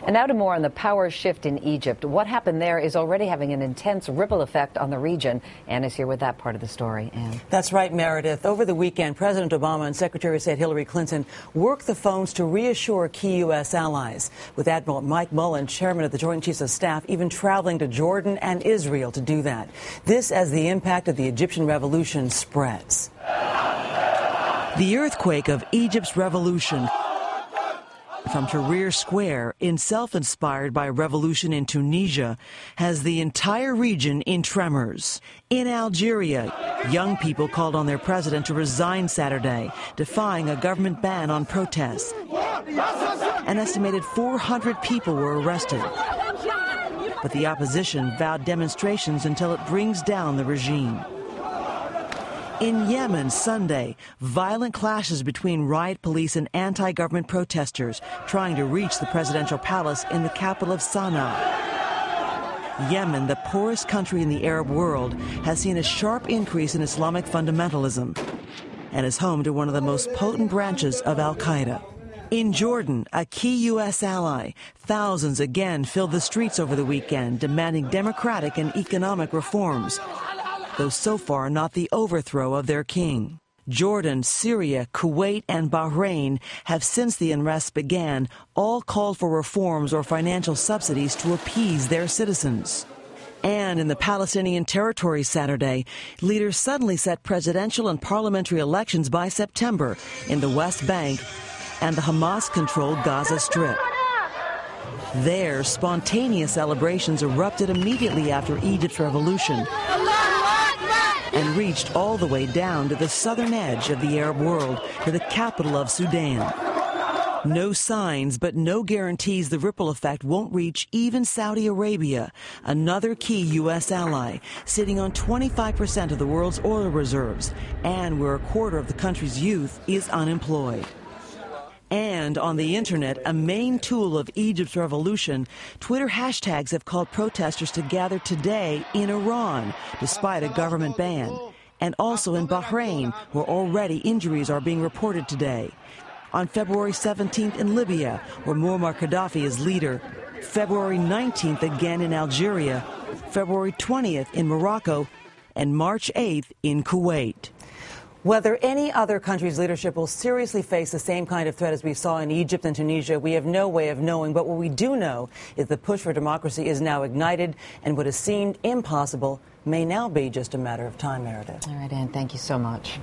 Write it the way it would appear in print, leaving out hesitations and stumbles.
And now to more on the power shift in Egypt. What happened there is already having an intense ripple effect on the region. Ann is here with that part of the story. Ann. That's right, Meredith. Over the weekend, President Obama and Secretary of State Hillary Clinton worked the phones to reassure key U.S. allies, with Admiral Mike Mullen, chairman of the Joint Chiefs of Staff, even traveling to Jordan and Israel to do that. This as the impact of the Egyptian revolution spreads. The earthquake of Egypt's revolution from Tahrir Square, in self-inspired by revolution in Tunisia, has the entire region in tremors. In Algeria, young people called on their president to resign Saturday, defying a government ban on protests. An estimated 400 people were arrested. But the opposition vowed demonstrations until it brings down the regime. In Yemen, Sunday, violent clashes between riot police and anti-government protesters trying to reach the presidential palace in the capital of Sana'a. Yemen, the poorest country in the Arab world, has seen a sharp increase in Islamic fundamentalism and is home to one of the most potent branches of al-Qaeda. In Jordan, a key U.S. ally, thousands again filled the streets over the weekend demanding democratic and economic reforms, though so far not the overthrow of their king. Jordan, Syria, Kuwait, and Bahrain have, since the unrest began, all called for reforms or financial subsidies to appease their citizens. And in the Palestinian territory Saturday, leaders suddenly set presidential and parliamentary elections by September in the West Bank and the Hamas-controlled Gaza Strip. There, spontaneous celebrations erupted immediately after Egypt's revolution and reached all the way down to the southern edge of the Arab world, to the capital of Sudan. No signs, but no guarantees the ripple effect won't reach even Saudi Arabia, another key U.S. ally, sitting on 25% of the world's oil reserves, and where a quarter of the country's youth is unemployed. And on the internet, a main tool of Egypt's revolution, Twitter hashtags have called protesters to gather today in Iran, despite a government ban, and also in Bahrain, where already injuries are being reported today. On February 17th in Libya, where Muammar Gaddafi is leader. February 19th again in Algeria. February 20th in Morocco. And March 8th in Kuwait. Whether any other country's leadership will seriously face the same kind of threat as we saw in Egypt and Tunisia, we have no way of knowing. But what we do know is the push for democracy is now ignited, and what has seemed impossible may now be just a matter of time, Meredith. All right, Ann, thank you so much.